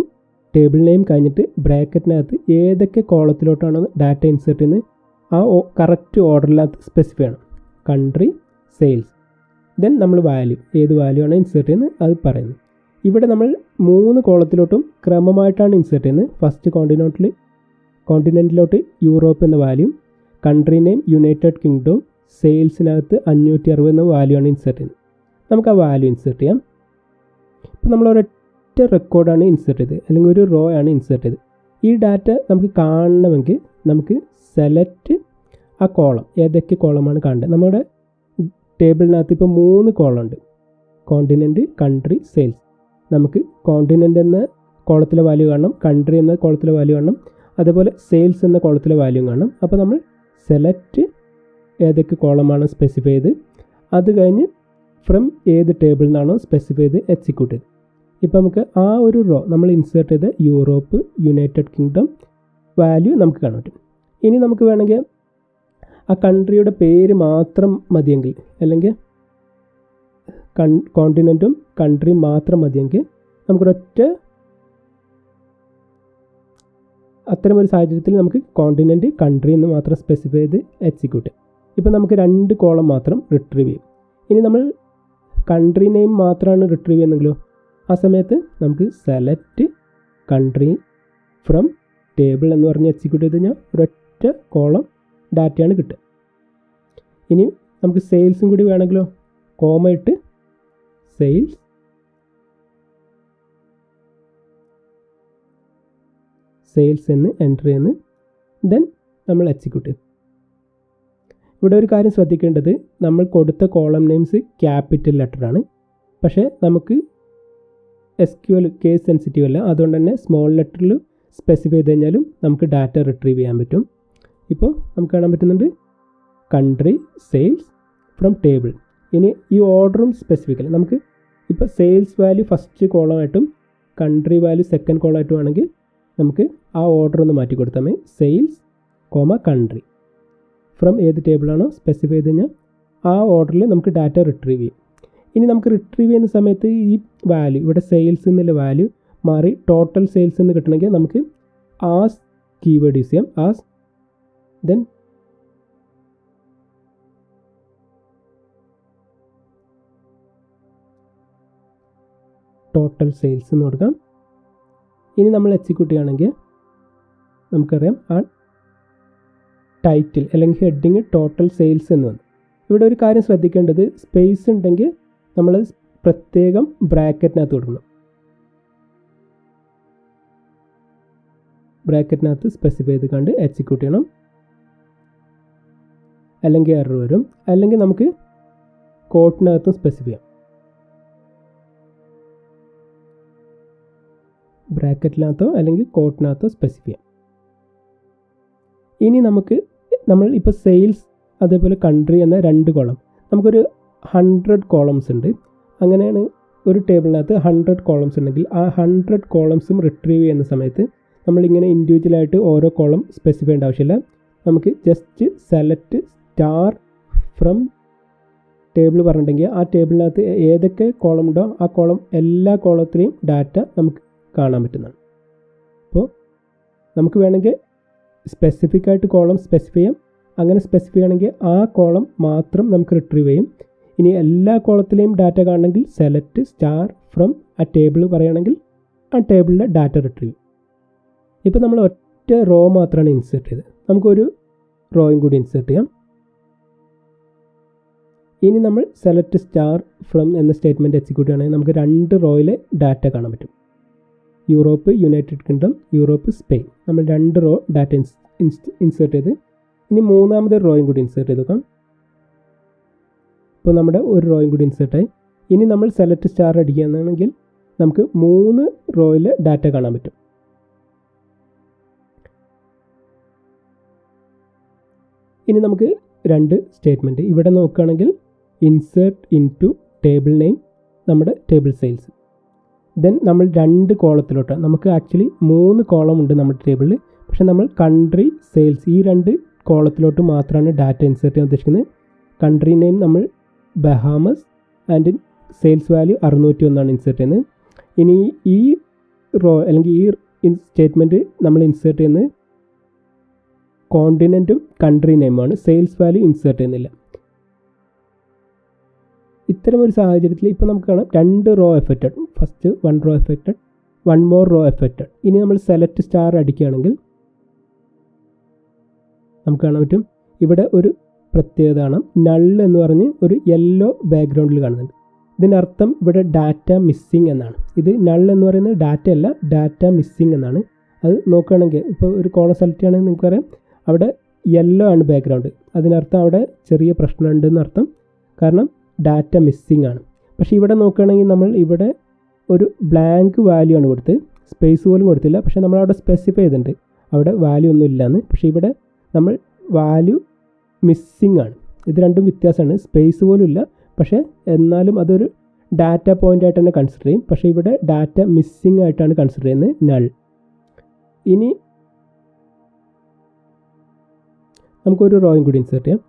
table name കഴിഞ്ഞിട്ട് ബ്രാക്കറ്റിനകത്ത് ഏതൊക്കെ കോളത്തിലോട്ടാണ് ഡാറ്റ ഇൻസേർട്ട് ചെയ്യുന്നത് ആ കറക്റ്റ് ഓർഡറിനകത്ത് സ്പെസിഫൈ ആണ്. കൺട്രി, സെയിൽസ്, ദെൻ നമ്മൾ വാല്യൂ, ഏത് വാല്യൂ ആണ് ഇൻസേർട്ട് ചെയ്യുന്നത് അത് പറയുന്നു. ഇവിടെ നമ്മൾ 3 കോളത്തിലോട്ടും ക്രമമായിട്ടാണ് ഇൻസേർട്ട് ചെയ്യുന്നത്. ഫസ്റ്റ് കോണ്ടിനെൻറ്റിലോട്ട് യൂറോപ്പ് എന്ന value, country name United Kingdom, സെയിൽസിനകത്ത് 560 എന്ന വാല്യൂ ആണ് ഇൻസേർട്ട് ചെയ്യുന്നത്. നമുക്ക് ആ വാല്യൂ ഇൻസേർട്ട് ചെയ്യാം. ഇപ്പോൾ നമ്മൾ ഒരൊറ്റ റെക്കോർഡാണ് ഇൻസേർട്ട് ചെയ്തത്, അല്ലെങ്കിൽ ഒരു റോ ആണ് ഇൻസേർട്ട് ചെയ്തത്. ഈ ഡാറ്റ നമുക്ക് കാണണമെങ്കിൽ നമുക്ക് സെലക്ട് ആ കോളം, ഏതൊക്കെ കോളമാണ് കാണേണ്ടത്. നമ്മുടെ ടേബിളിനകത്ത് ഇപ്പോൾ 3 കോളം ഉണ്ട്, കോണ്ടിനെൻറ്റ്, കൺട്രി, സെയിൽസ്. നമുക്ക് കോണ്ടിനെൻ്റ് എന്ന കോളത്തിലെ വാല്യൂ കാണണം, കൺട്രി എന്ന കോളത്തിലെ വാല്യൂ കാണണം, അതുപോലെ സെയിൽസ് എന്ന കോളത്തിലെ വാല്യൂ കാണണം. അപ്പോൾ നമ്മൾ സെലക്ട് ഏതൊക്കെ കോളമാണ് സ്പെസിഫൈ ചെയ്ത്, അത് കഴിഞ്ഞ് ഫ്രം ഏത് ടേബിളിൽ നിന്നാണോ സ്പെസിഫൈ ചെയ്ത് എക്സിക്യൂട്ട് ചെയ്ത്. ഇപ്പോൾ നമുക്ക് ആ ഒരു റോ നമ്മൾ ഇൻസേർട്ട് ചെയ്ത് യൂറോപ്പ്, യുണൈറ്റഡ് കിങ്ഡം വാല്യൂ നമുക്ക് കാണാൻ പറ്റും. ഇനി നമുക്ക് വേണമെങ്കിൽ ആ കൺട്രിയുടെ പേര് മാത്രം മതിയെങ്കിൽ, അല്ലെങ്കിൽ കോണ്ടിനെൻറ്റും കൺട്രിയും മാത്രം മതിയെങ്കിൽ നമുക്കൊരൊറ്റ അത്തരമൊരു സാഹചര്യത്തിൽ നമുക്ക് കോണ്ടിനെൻറ്റ്, കൺട്രി എന്ന് മാത്രം സ്പെസിഫൈ ചെയ്ത് എക്സിക്യൂട്ട് ചെയ്യും. ഇപ്പോൾ നമുക്ക് 2 കോളം മാത്രം റിട്രീവ് ചെയ്യും. ഇനി നമ്മൾ കൺട്രി നെയിം മാത്രമാണ് റിട്രീവ് ചെയ്യുന്നെങ്കിലോ ആ സമയത്ത് നമുക്ക് സെലക്ട് കൺട്രി ഫ്രം ടേബിൾ എന്ന് പറഞ്ഞ് എക്സിക്യൂട്ട് ചെയ്ത് കഴിഞ്ഞാൽ ഒരൊറ്റ കോളം ഡാറ്റയാണ് കിട്ടുക. ഇനി നമുക്ക് സെയിൽസും കൂടി വേണമെങ്കിലോ കോമ ഇട്ട് സെയിൽസ്, സെയിൽസ് എന്ന് എൻ്റർ ചെയ്യുന്നു, ദെൻ നമ്മൾ എക്സിക്യൂട്ട് ചെയ്യും. ഇവിടെ ഒരു കാര്യം ശ്രദ്ധിക്കേണ്ടത്, നമ്മൾ കൊടുത്ത കോളം നെയിംസ് ക്യാപിറ്റൽ ലെറ്ററാണ്. പക്ഷേ നമുക്ക് SQL കേസ് സെൻസിറ്റീവ് അല്ല, അതുകൊണ്ട് തന്നെ സ്മോൾ ലെറ്ററിൽ സ്പെസിഫൈ ചെയ്ത് കഴിഞ്ഞാലും നമുക്ക് ഡാറ്റ റിട്രീവ് ചെയ്യാൻ പറ്റും. ഇപ്പോൾ നമുക്ക് കാണാൻ പറ്റുന്നുണ്ട് കൺട്രി, സെയിൽസ്, ഫ്രം ടേബിൾ. ഇനി ഈ ഓർഡറും സ്പെസിഫിക്കൽ, നമുക്ക് ഇപ്പോൾ സെയിൽസ് വാല്യൂ ഫസ്റ്റ് കോളമായിട്ടും കൺട്രി വാല്യൂ സെക്കൻഡ് കോളമായിട്ടും ആണെങ്കിൽ നമുക്ക് ആ ഓർഡർ ഒന്ന് മാറ്റി കൊടുത്താൽ മതി. സെയിൽസ് കോമ കൺട്രി ഫ്രം ഏത് ടേബിളാണോ സ്പെസിഫൈ ചെയ്ത് കഴിഞ്ഞാൽ ആ ഓർഡറിൽ നമുക്ക് ഡാറ്റ റിട്രീവ് ചെയ്യും. ഇനി നമുക്ക് റിട്രീവ് ചെയ്യുന്ന സമയത്ത് ഈ വാല്യൂ, ഇവിടെ സെയിൽസ് എന്നുള്ള വാല്യൂ മാറി ടോട്ടൽ സെയിൽസ് എന്ന് കിട്ടണമെങ്കിൽ നമുക്ക് ആസ് കീവേഡ് യൂസ് ചെയ്യാം. ആസ്, ദെൻ ടോട്ടൽ സെയിൽസ് എന്ന് കൊടുക്കാം. ഇനി നമ്മൾ എക്സിക്യൂട്ട് ചെയ്യുകയാണെങ്കിൽ നമുക്കറിയാം ആ ടൈറ്റിൽ അല്ലെങ്കിൽ ഹെഡിങ് ടോട്ടൽ സെയിൽസ് എന്ന് വന്നു. ഇവിടെ ഒരു കാര്യം ശ്രദ്ധിക്കേണ്ടത്, സ്പേസ് ഉണ്ടെങ്കിൽ നമ്മൾ പ്രത്യേകം ബ്രാക്കറ്റിനകത്ത് കൊടുക്കണം. ബ്രാക്കറ്റിനകത്ത് സ്പെസിഫൈ ചെയ്ത് കണ്ട് എക്സിക്യൂട്ട് ചെയ്യണം, അല്ലെങ്കിൽ എറർ വരും. അല്ലെങ്കിൽ നമുക്ക് കോട്ടിനകത്തും സ്പെസിഫൈ ചെയ്യാം. ബ്രാക്കറ്റിനകത്തോ അല്ലെങ്കിൽ കോട്ടിനകത്തോ സ്പെസിഫൈ ചെയ്യാം. ഇനി നമ്മൾ ഇപ്പോൾ സെയിൽസ് അതേപോലെ കൺട്രി എന്ന 2 കോളം, നമുക്കൊരു 100 കോളംസ് ഉണ്ട്. അങ്ങനെയാണ് ഒരു ടേബിളിനകത്ത് 100 കോളംസ് ഉണ്ടെങ്കിൽ ആ 100 കോളംസും റിട്രീവ് ചെയ്യുന്ന സമയത്ത് നമ്മളിങ്ങനെ ഇൻഡിവിജ്വലായിട്ട് ഓരോ കോളം സ്പെസിഫൈ ചെയ്യേണ്ട ആവശ്യമില്ല. നമുക്ക് just select star from table പറഞ്ഞിട്ടുണ്ടെങ്കിൽ ആ ടേബിളിനകത്ത് ഏതൊക്കെ കോളം ഉണ്ടോ ആ കോളം എല്ലാ കോളത്തിലെയും ഡാറ്റ നമുക്ക് കാണാൻ പറ്റുന്നതാണ്. അപ്പോൾ നമുക്ക് വേണമെങ്കിൽ സ്പെസിഫിക് ആയിട്ട് കോളം സ്പെസിഫൈ ചെയ്യാം. അങ്ങനെ സ്പെസിഫൈ ആണെങ്കിൽ ആ കോളം മാത്രം നമുക്ക് റിട്രീവ് ചെയ്യും. ഇനി എല്ലാ കോളത്തിലെയും ഡാറ്റ കാണണമെങ്കിൽ സെലക്ട് സ്റ്റാർ ഫ്രം ആ ടേബിൾ പറയുകയാണെങ്കിൽ ആ ടേബിളിലെ ഡാറ്റ റിട്രീവ്. ഇപ്പോൾ നമ്മൾ ഒറ്റ റോ മാത്രമാണ് ഇൻസേർട്ട് ചെയ്തത്. നമുക്കൊരു റോയും കൂടി ഇൻസേർട്ട് ചെയ്യാം. ഇനി നമ്മൾ സെലക്ട് സ്റ്റാർ ഫ്രം എന്ന സ്റ്റേറ്റ്മെൻറ്റ് എക്സിക്യൂട്ട് ചെയ്യുകയാണെങ്കിൽ നമുക്ക് 2 റോയിലെ ഡാറ്റ കാണാൻ പറ്റും. Europe, United kingdom, Europe, Spain. നമ്മൾ 2 റോ ഡാറ്റ ഇൻസേർട്ട് ചെയ്ത് ഇനി 3ാമത്തെ റോയും കൂടി ഇൻസേർട്ട് ചെയ്ത് നോക്കാം. ഇപ്പോൾ നമ്മുടെ ഒരു റോയും കൂടി ഇൻസേർട്ടായി. ഇനി നമ്മൾ സെലക്ട് സ്റ്റാർ അടിക്കുകയാണെങ്കിൽ നമുക്ക് 3 റോയിൽ ഡാറ്റ കാണാൻ പറ്റും. ഇനി നമുക്ക് 2 സ്റ്റേറ്റ്മെൻറ്റ് ഇവിടെ നോക്കുകയാണെങ്കിൽ insert into table name, നമ്മുടെ ടേബിൾ സെയിൽസ്. ദെൻ നമ്മൾ 2 കോളത്തിലോട്ട്, നമുക്ക് ആക്ച്വലി 3 കോളം ഉണ്ട് നമ്മുടെ ടേബിളിൽ. പക്ഷേ നമ്മൾ കൺട്രി, സെയിൽസ് ഈ 2 കോളത്തിലോട്ട് മാത്രമാണ് ഡാറ്റ ഇൻസേർട്ട് ചെയ്യാൻ ഉദ്ദേശിക്കുന്നത്. കൺട്രി നെയിം നമ്മൾ Bahamas and sales value 601 insert ചെയ്യുന്നത്. ഇനി ഈ റോ അല്ലെങ്കിൽ ഈ സ്റ്റേറ്റ്മെൻറ്റ് നമ്മൾ ഇൻസേർട്ട് ചെയ്യുന്നത് കോണ്ടിനെൻറ്റും കൺട്രി നെയിമാണ്, സെയിൽസ് വാല്യൂ ഇൻസേർട്ട് ചെയ്യുന്നില്ല. ഇത്തരമൊരു സാഹചര്യത്തിൽ ഇപ്പോൾ നമുക്ക് കാണാം 2 row affected. First 1 row affected, 1 more row affected. ഇനി നമ്മൾ സെലക്ട് സ്റ്റാർ അടിക്കുകയാണെങ്കിൽ നമുക്ക് കാണാൻ പറ്റും ഇവിടെ ഒരു പ്രത്യേകത കാണാം. നൾ എന്ന് പറഞ്ഞ് ഒരു യെല്ലോ ബാക്ക്ഗ്രൗണ്ടിൽ കാണുന്നുണ്ട്. ഇതിനർത്ഥം ഇവിടെ ഡാറ്റ മിസ്സിങ് എന്നാണ്. ഇത് നൾ എന്ന് പറയുന്നത് ഡാറ്റ അല്ല, ഡാറ്റ മിസ്സിങ് എന്നാണ്. അത് നോക്കുകയാണെങ്കിൽ ഇപ്പോൾ ഒരു കോളം സെലക്ട് ചെയ്യുകയാണെങ്കിൽ നിങ്ങൾക്കറിയാം അവിടെ യെല്ലോ ആണ് ബാക്ക്ഗ്രൗണ്ട്. അതിനർത്ഥം അവിടെ ചെറിയ പ്രശ്നമുണ്ടെന്ന് അർത്ഥം, കാരണം ഡാറ്റ മിസ്സിങ് ആണ്. പക്ഷേ ഇവിടെ നോക്കുകയാണെങ്കിൽ നമ്മൾ ഇവിടെ ഒരു ബ്ലാങ്ക് വാല്യൂ ആണ് കൊടുത്ത്, സ്പേസ് പോലും കൊടുത്തില്ല. പക്ഷേ നമ്മളവിടെ സ്പെസിഫൈ ചെയ്തിട്ടുണ്ട് അവിടെ വാല്യൂ ഒന്നും ഇല്ലയെന്ന്. പക്ഷേ ഇവിടെ നമ്മൾ വാല്യൂ മിസ്സിങ് ആണ്. ഇത് രണ്ടും വ്യത്യാസമാണ്. സ്പേസ് പോലും ഇല്ല, പക്ഷേ എന്നാലും അതൊരു ഡാറ്റ പോയിൻ്റ് ആയിട്ട് തന്നെ കൺസിഡർ ചെയ്യും. പക്ഷേ ഇവിടെ ഡാറ്റ മിസ്സിങ് ആയിട്ടാണ് കൺസിഡർ ചെയ്യുന്നത് നൾ. ഇനി നമുക്കൊരു റോയും കൂടി ഇൻസേർട്ട് ചെയ്യാം.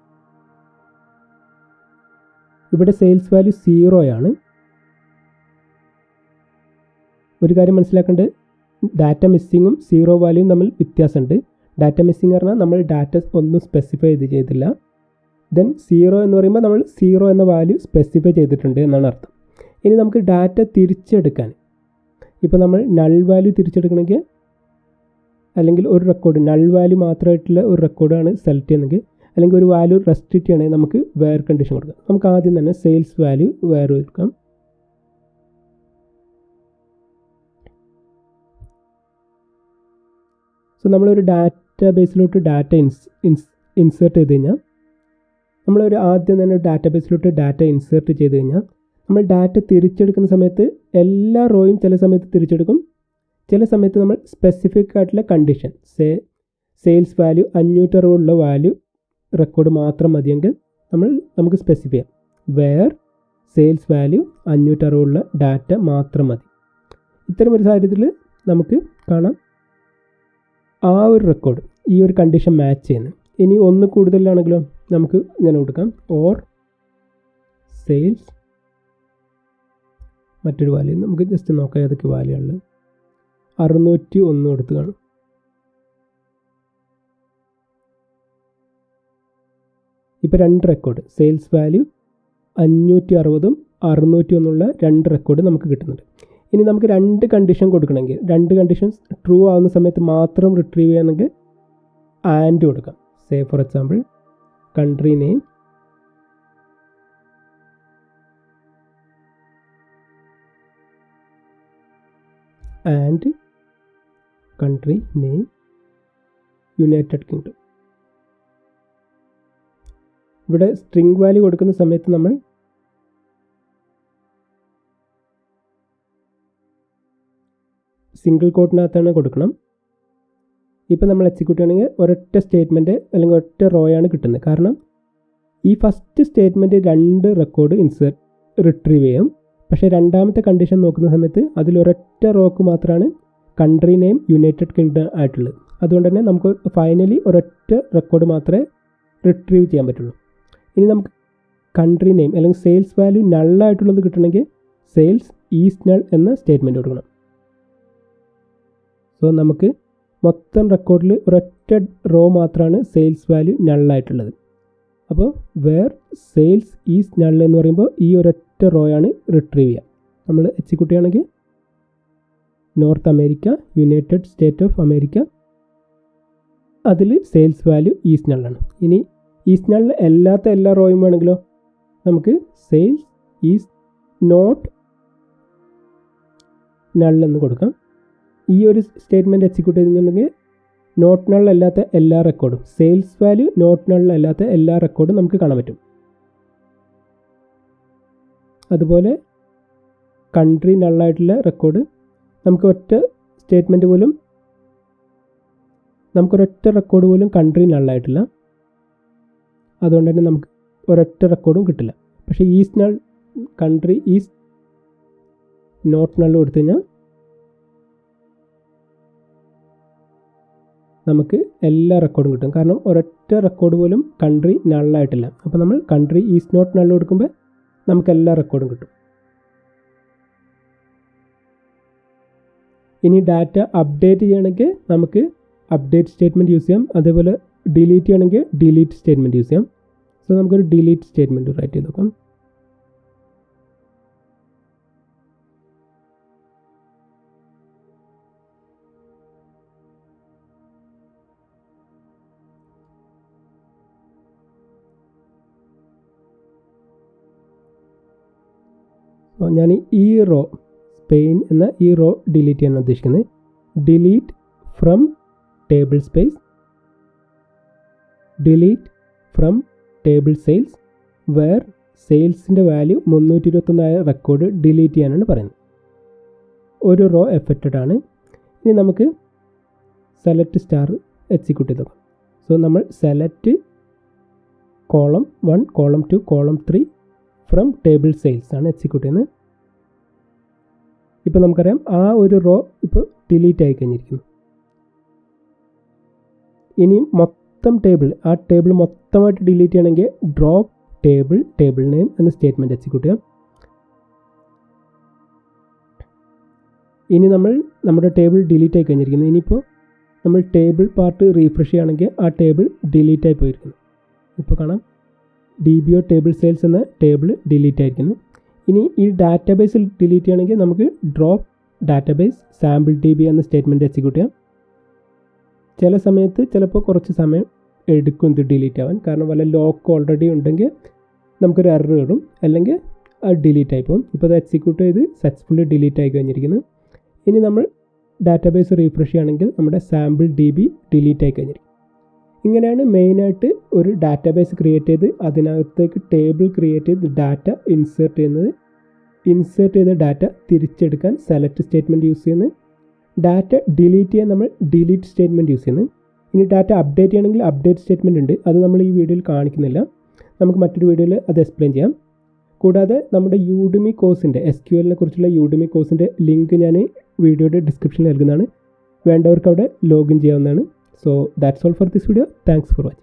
ഇവിടെ സെയിൽസ് വാല്യൂ 0 ആണ്. ഒരു കാര്യം മനസ്സിലാക്കേണ്ടത്, ഡാറ്റ മിസ്സിങ്ങും 0 വാല്യൂയും തമ്മിൽ വ്യത്യാസമുണ്ട്. ഡാറ്റ മിസ്സിങ് പറഞ്ഞാൽ നമ്മൾ ഡാറ്റ ഒന്നും സ്പെസിഫൈ ചെയ്തില്ല. ദെൻ 0 എന്ന് പറയുമ്പോൾ നമ്മൾ 0 എന്ന വാല്യൂ സ്പെസിഫൈ ചെയ്തിട്ടുണ്ട് എന്നാണ് അർത്ഥം. ഇനി നമുക്ക് ഡാറ്റ തിരിച്ചെടുക്കാൻ, ഇപ്പോൾ നമ്മൾ നൾ വാല്യൂ തിരിച്ചെടുക്കണമെങ്കിൽ, അല്ലെങ്കിൽ ഒരു റെക്കോർഡ് നൾ വാല്യൂ മാത്രമായിട്ടുള്ള ഒരു റെക്കോർഡാണ് സെലക്ട് ചെയ്യുന്നെങ്കിൽ, അല്ലെങ്കിൽ ഒരു വാല്യൂ റെസ്ട്രിക്റ്റ് ചെയ്യണമെങ്കിൽ നമുക്ക് വേർ കണ്ടീഷൻ കൊടുക്കാം. നമുക്ക് ആദ്യം തന്നെ സെയിൽസ് വാല്യൂ വേർ കൊടുക്കാം. സോ നമ്മളൊരു ഡാറ്റ ബേസിലോട്ട് ഡാറ്റ ഇൻസേർട്ട് ചെയ്ത് കഴിഞ്ഞാൽ, നമ്മളൊരു ആദ്യം തന്നെ ഡാറ്റ ബേസിലോട്ട് ഡാറ്റ ഇൻസേർട്ട് ചെയ്ത് കഴിഞ്ഞാൽ, നമ്മൾ ഡാറ്റ തിരിച്ചെടുക്കുന്ന സമയത്ത് എല്ലാ റോയും ചില സമയത്ത് തിരിച്ചെടുക്കും, ചില സമയത്ത് നമ്മൾ സ്പെസിഫിക് ആയിട്ടുള്ള കണ്ടീഷൻ, സെയിൽസ് വാല്യൂ 560 ഉള്ള വാല്യൂ റെക്കോർഡ് മാത്രം മതിയെങ്കിൽ നമുക്ക് സ്പെസിഫൈ ചെയ്യാം വേർ സെയിൽസ് വാല്യൂ 560 ഉള്ള ഡാറ്റ മാത്രം മതി. ഇത്തരം ഒരു സാഹചര്യത്തിൽ നമുക്ക് കാണാം ആ ഒരു റെക്കോർഡ് ഈ ഒരു കണ്ടീഷൻ മാച്ച് ചെയ്യുന്നത്. ഇനി ഒന്ന് കൂടുതലാണെങ്കിലോ നമുക്ക് ഇങ്ങനെ കൊടുക്കാം, ഓർ സെയിൽസ് മറ്റൊരു വാല്യൂ. നമുക്ക് ജസ്റ്റ് നോക്കാം ഏതൊക്കെ വാല്യൂ ഉള്ളത്. 601 കൊടുത്ത് കാണും. ഇപ്പോൾ 2 റെക്കോർഡ് സെയിൽസ് വാല്യൂ 560ഉം 601 2 റെക്കോർഡ് നമുക്ക് കിട്ടുന്നുണ്ട്. ഇനി നമുക്ക് 2 കണ്ടീഷൻ കൊടുക്കണമെങ്കിൽ, 2 കണ്ടീഷൻസ് ട്രൂ ആവുന്ന സമയത്ത് മാത്രം റിട്രീവ് ചെയ്യണമെങ്കിൽ ആൻഡ് കൊടുക്കാം. Say for example country name and country name United kingdom. ഇവിടെ സ്ട്രിംഗ് വാല്യൂ കൊടുക്കുന്ന സമയത്ത് നമ്മൾ സിംഗിൾ കോട്ടിനകത്താണ് കൊടുക്കണം. ഇപ്പം നമ്മൾ എക്സിക്യൂട്ട് ചെയ്യണമെങ്കിൽ ഒരൊറ്റ സ്റ്റേറ്റ്മെൻറ്റ് അല്ലെങ്കിൽ ഒറ്റ റോയാണ് കിട്ടുന്നത്. കാരണം ഈ ഫസ്റ്റ് സ്റ്റേറ്റ്മെൻറ്റ് 2 റെക്കോർഡ് റിട്രീവ് ചെയ്യും. പക്ഷേ രണ്ടാമത്തെ കണ്ടീഷൻ നോക്കുന്ന സമയത്ത് അതിലൊരൊറ്റ റോക്ക് മാത്രമാണ് കൺട്രി നെയിം യുണൈറ്റഡ് കിങ്ഡം ആയിട്ടുള്ളത്. അതുകൊണ്ട് തന്നെ നമുക്ക് ഫൈനലി ഒരൊറ്റ റെക്കോർഡ് മാത്രമേ റിട്രീവ് ചെയ്യാൻ പറ്റുള്ളൂ. ഇനി നമുക്ക് കൺട്രി നെയിം അല്ലെങ്കിൽ സെയിൽസ് വാല്യൂ നള്ളായിട്ടുള്ളത് കിട്ടണമെങ്കിൽ സെയിൽസ് ഈസ് നൾ എന്ന സ്റ്റേറ്റ്മെൻറ്റ് കൊടുക്കണം. സോ നമുക്ക് മൊത്തം റെക്കോർഡിൽ ഒരൊറ്റ റോ മാത്രമാണ് സെയിൽസ് വാല്യൂ നള്ളായിട്ടുള്ളത്. അപ്പോൾ വേർ സെയിൽസ് ഈസ് നൾ എന്ന് പറയുമ്പോൾ ഈ ഒരൊറ്റ റോയാണ് റിട്രീവ് ചെയ്യുക. നമ്മൾ എക്സിക്യൂട്ട് ചെയ്യുകയാണെങ്കിൽ north America, United state of America, അതിൽ സെയിൽസ് വാല്യൂ ഈസ് നള്ളാണ്. ഇനി ഈസ് നൾ അല്ലാത്ത എല്ലാ റോയും വേണമെങ്കിലോ നമുക്ക് സെയിൽസ് ഈസ് നോട്ട് നൾ എന്ന് കൊടുക്കാം. ഈ ഒരു സ്റ്റേറ്റ്മെൻറ്റ് എക്സിക്യൂട്ട് ചെയ്തിട്ടുണ്ടെങ്കിൽ നോട്ട് നൾ അല്ലാത്ത എല്ലാ റെക്കോർഡും, സെയിൽസ് വാല്യൂ നോട്ട് നൾ അല്ലാത്ത എല്ലാ റെക്കോർഡും നമുക്ക് കാണാൻ പറ്റും. അതുപോലെ കൺട്രി നള്ളായിട്ടുള്ള റെക്കോർഡ് നമുക്കൊരൊറ്റ സ്റ്റേറ്റ്മെൻറ്റ് പോലും, നമുക്കൊരൊറ്റ റെക്കോർഡ് പോലും കൺട്രി നള്ളായിട്ടില്ല. അതുകൊണ്ട് തന്നെ നമുക്ക് ഒരൊറ്റ റെക്കോർഡും കിട്ടില്ല. പക്ഷേ is null, country is not null കൊടുത്തു കഴിഞ്ഞാൽ നമുക്ക് എല്ലാ റെക്കോർഡും കിട്ടും. കാരണം ഒരൊറ്റ റെക്കോർഡ് പോലും കൺട്രി നള്ളായിട്ടില്ല. അപ്പോൾ നമ്മൾ കൺട്രി ഈസ് നോട്ട് നൾ കൊടുക്കുമ്പോൾ നമുക്ക് എല്ലാ റെക്കോർഡും കിട്ടും. ഇനി ഡാറ്റ അപ്ഡേറ്റ് ചെയ്യണമെങ്കിൽ നമുക്ക് അപ്ഡേറ്റ് സ്റ്റേറ്റ്മെൻറ്റ് യൂസ് ചെയ്യാം. അതേപോലെ ഡിലീറ്റ് ചെയ്യണമെങ്കിൽ ഡിലീറ്റ് സ്റ്റേറ്റ്മെൻറ്റ് യൂസ് ചെയ്യാം. സോ നമുക്കൊരു ഡിലീറ്റ് സ്റ്റേറ്റ്മെൻറ്റ് റൈറ്റ് ചെയ്ത് നോക്കാം. ഞാൻ ഈ റോ സ്പെയിൻ എന്ന ഈ റോ ഡിലീറ്റ് ചെയ്യാൻ ഉദ്ദേശിക്കുന്നത്. Delete from table space, delete from table sales where സെയിൽസിൻ്റെ വാല്യൂ 321 റെക്കോർഡ് ഡിലീറ്റ് ചെയ്യാനാണ് പറയുന്നത്. ഒരു റോ എഫക്റ്റഡ് ആണ്. ഇനി നമുക്ക് സെലക്ട് സ്റ്റാർ എക്സിക്യൂട്ട് ചെയ്ത് നോക്കാം. സോ നമ്മൾ select column 1, column 2, column 3 from table sales ആണ് എക്സിക്യൂട്ട് ചെയ്യുന്നത്. ഇപ്പോൾ നമുക്കറിയാം ആ ഒരു റോ ഇപ്പോൾ ഡിലീറ്റ് ആയി കഴിഞ്ഞിരിക്കുന്നു. ഇനി മൊത്തം ടേബിൾ, ആ ടേബിൾ മൊത്തമായിട്ട് ഡിലീറ്റ് ചെയ്യണമെങ്കിൽ ഡ്രോപ്പ് ടേബിൾ നെയിം എന്ന സ്റ്റേറ്റ്മെൻറ്റ് എക്സിക്യൂട്ട് ചെയ്യാം. ഇനി നമ്മുടെ ടേബിൾ ഡിലീറ്റ് ആയി കഴിഞ്ഞിരിക്കുന്നു. ഇനിയിപ്പോൾ നമ്മൾ ടേബിൾ പാർട്ട് റീഫ്രഷ് ചെയ്യുകയാണെങ്കിൽ ആ ടേബിൾ ഡിലീറ്റ് ആയി പോയിരിക്കുന്നു. ഇപ്പോൾ കാണാം DBO ടേബിൾ സെയിൽസ് എന്ന ടേബിൾ ഡിലീറ്റ് ആയിരിക്കുന്നു. ഇനി ഈ ഡാറ്റാബേസിൽ ഡിലീറ്റ് ചെയ്യണമെങ്കിൽ നമുക്ക് ഡ്രോപ്പ് ഡാറ്റാബേസ് സാമ്പിൾ DB എന്ന സ്റ്റേറ്റ്മെൻറ്റ് എക്സിക്യൂട്ട് ചെയ്യാം. ചില സമയത്ത് ചിലപ്പോൾ കുറച്ച് സമയം എടുക്കും ഇത് ഡിലീറ്റ് ആവാൻ. കാരണം വല്ല ലോക്ക് ഓൾറെഡി ഉണ്ടെങ്കിൽ നമുക്കൊരു എറർ കിട്ടും, അല്ലെങ്കിൽ അത് ഡിലീറ്റ് ആയി പോകും. ഇപ്പോൾ അത് എക്സിക്യൂട്ട് ചെയ്ത് സക്സസ്ഫുള്ളി ഡിലീറ്റ് ആയി കഴിഞ്ഞിരിക്കുന്നു. ഇനി നമ്മൾ ഡാറ്റാബേസ് റീഫ്രഷ് ചെയ്യുകയാണെങ്കിൽ നമ്മുടെ സാമ്പിൾ DB ഡിലീറ്റ് ആയി കഴിഞ്ഞിരിക്കും. ഇങ്ങനെയാണ് മെയിനായിട്ട് ഒരു ഡാറ്റാബേസ് ക്രിയേറ്റ് ചെയ്ത് അതിനകത്തേക്ക് ടേബിൾ ക്രിയേറ്റ് ചെയ്ത് ഡാറ്റ ഇൻസേർട്ട് ചെയ്യുന്നത്. ഇൻസേർട്ട് ചെയ്ത ഡാറ്റ തിരിച്ചെടുക്കാൻ സെലക്ട് സ്റ്റേറ്റ്മെൻറ്റ് യൂസ് ചെയ്യുന്നത്. ഡാറ്റ ഡിലീറ്റ് ചെയ്യാൻ നമ്മൾ ഡിലീറ്റ് സ്റ്റേറ്റ്മെൻറ്റ് യൂസ് ചെയ്യുന്നത്. ഇനി ഡാറ്റ അപ്ഡേറ്റ് ചെയ്യണമെങ്കിൽ അപ്ഡേറ്റ് സ്റ്റേറ്റ്മെൻറ്റ് ഉണ്ട്. അത് നമ്മൾ ഈ വീഡിയോയിൽ കാണിക്കുന്നില്ല. നമുക്ക് മറ്റൊരു വീഡിയോയിൽ അത് എക്സ്പ്ലെയിൻ ചെയ്യാം. കൂടാതെ നമ്മുടെ യൂഡെമി കോഴ്സിൻ്റെ SQLനെ കുറിച്ചുള്ള യൂഡെമി കോഴ്സിൻ്റെ ലിങ്ക് ഞാൻ വീഡിയോയുടെ ഡിസ്ക്രിപ്ഷനിൽ നൽകുന്നതാണ്. വേണ്ടവർക്ക് അവിടെ ലോഗിൻ ചെയ്യാവുന്നതാണ്. So that's all for this video. Thanks for watching.